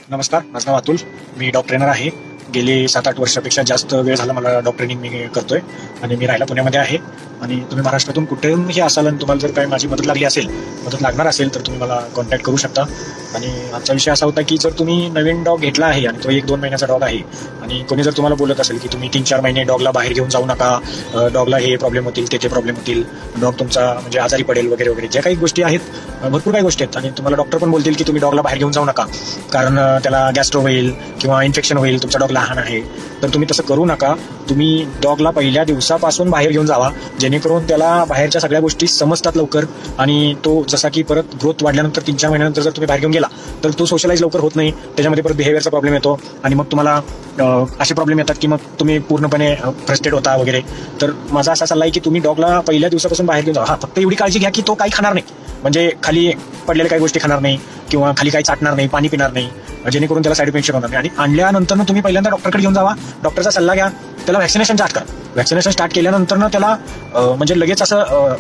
नमस्कार, माझं नाव अतुल. मी dog trainer आहे. गेली 7-8 वर्षापेक्षा जास्त वेळ झाला मला डॉग ट्रेनिंग मी करतोय आणि मी राहायला पुण्यामध्ये आहे. आणि तुम्ही महाराष्ट्रातून कुठेही असाल आणि तुम्हाला जर काही माझी मदत लागली असेल, मदत लागणार असेल, तर तुम्ही मला कॉन्टॅक्ट करू शकता. आणि आमचा विषय असा होता की जर तुम्ही नवीन डॉग घेतला आहे आणि तो 1-2 महिन्याचा डॉग आहे आणि कोणी जर तुम्हाला बोलत असेल की तुम्ही 3-4 महिने डॉगला बाहेर घेऊन जाऊ नका, डॉगला हे प्रॉब्लेम होतील, ते प्रॉब्लेम होतील, डॉग तुमचा म्हणजे आजारी पडेल वगैरे वगैरे, ज्या काही गोष्टी आहेत, भरपूर काही गोष्टी आहेत. आणि तुम्हाला डॉक्टर पण बोलतील की तुम्ही डॉगला बाहेर घेऊन जाऊ नका कारण त्याला गॅस्ट्रो होईल किंवा इन्फेक्शन होईल, तुमचा डॉग लहान आहे. तर तुम्ही तसं करू नका. तुम्ही डॉगला पहिल्या दिवसापासून बाहेर घेऊन जावा, जेणेकरून त्याला बाहेरच्या सगळ्या गोष्टी समजतात लवकर. आणि तो जसा की परत ग्रोथ वाढल्यानंतर 3-4 महिन्यानंतर जर तुम्ही बाहेर घेऊन गेला तर तो सोशलाइज लवकर होत नाही, त्याच्यामध्ये परत बिहेवियरचा प्रॉब्लेम येतो आणि मग तुम्हाला असे प्रॉब्लेम येतात की मग तुम्ही पूर्णपणे फ्रस्ट्रेट होता वगैरे. तर माझा असा सल्ला आहे की तुम्ही डॉगला पहिल्या दिवसापासून बाहेर घेऊन जा. फक्त एवढी काळजी घ्या की तो काही खाणार नाही, म्हणजे खाली पडलेल्या काही गोष्टी खाणार नाही किंवा खाली काही चाटणार नाही, पाणी पिणार नाही, जेणेकरून त्याला साईड इफेक्शन होणार नाही. आणि आणल्यानंतर तुम्ही पहिल्यांदा डॉक्टरकडे घेऊन जावा, डॉक्टरचा सल्ला घ्या, त्याला व्हॅक्सिनेशन स्टार्ट करा. व्हॅक्सिनेशन स्टार्ट केल्यानंतर त्याला म्हणजे लगेच असं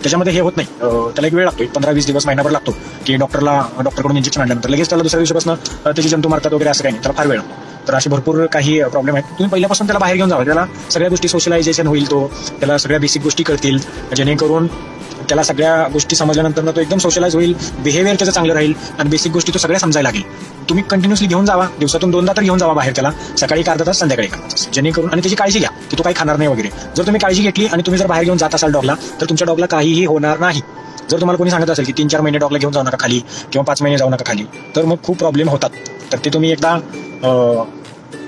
त्याच्यामध्ये हे होत नाही, त्याला एक वेळ लागतो, 15-20 दिवस, महिनाभर लागतो की डॉक्टरकडून इंजेक्शन आणल्यानंतर लगेच त्याला दुसऱ्या दिवसापासून त्याची जंतू मारतात वगैरे, असं काही नाही, त्याला फार वेळ लागतो. तर असे भरपूर काही प्रॉब्लेम आहेत. तुम्ही पहिल्यापासून त्याला बाहेर घेऊन जावा, त्याला सगळ्या गोष्टी सोशलायझेशन होईल, त्याला सगळ्या बेसिक गोष्टी कळतील, जेणेकरून त्याला सगळ्या गोष्टी समजल्यानंतर तो एकदम सोशलाइज होईल, बिहेवियर त्याचं चांगलं राहील आणि बेसिक गोष्टी तो सगळ्या समजायला लागेल. तुम्ही कंटिन्युअसली घेऊन जावा, दिवसातून 2दा तर घेऊन जावा बाहेर त्याला, सकाळी 1 अर्धा तास, संध्याकाळी 1 अर्धा तास, जेणेकरून. आणि त्याची काळजी घ्या की तो काही खाणार नाही वगैरे. जर तुम्ही काळजी घेतली आणि तुम्ही जर बाहेर घेऊन जात असाल डॉगला, तर तुमच्या डॉगला काहीही होणार नाही. जर तुम्हाला कोणी सांगत असेल की 3-4 महिने डॉगला घेऊन जाऊ नका खाली किंवा 5 महिने जाऊ नका खाली, तर मग खूप प्रॉब्लेम होतात. तर ते तुम्ही एकदा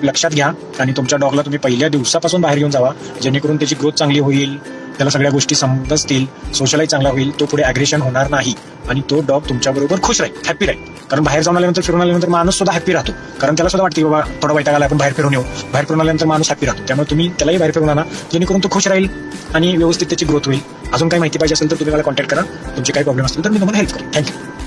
लक्षात घ्या आणि तुमच्या डॉगला तुम्ही पहिल्या दिवसापासून बाहेर घेऊन जावा, जेणेकरून त्याची ग्रोथ चांगली होईल, त्याला सगळ्या गोष्टी समजतील, सोशलाइज चांगला होईल, तो पुढे ॲग्रेशन होणार नाही आणि तो डॉग तुमच्याबरोबर खुश राहील, हॅपी राहील. कारण बाहेर जाऊन आल्यानंतर, फिरून आल्यानंतर माणूस सुद्धा हॅपी राहतो, कारण त्याला सुद्धा वाटतं की बाबा थोडा वैताग आला, आपण बाहेर फिरून येऊ. बाहेर फिरून आल्यानंतर माणूस हॅपी राहतो. त्यामुळे तुम्ही त्यालाही बाहेर फिरून आणा, जेणेकरून तो खुश राहील आणि व्यवस्थित त्याची ग्रोथ होईल. अजून काही माहिती पाहिजे असेल तर तुम्ही मला कॉन्टॅक्ट करा. तुमचे काही प्रॉब्लेम असतील तर मी तुम्हाला हेल्प करेन. थँक्यू.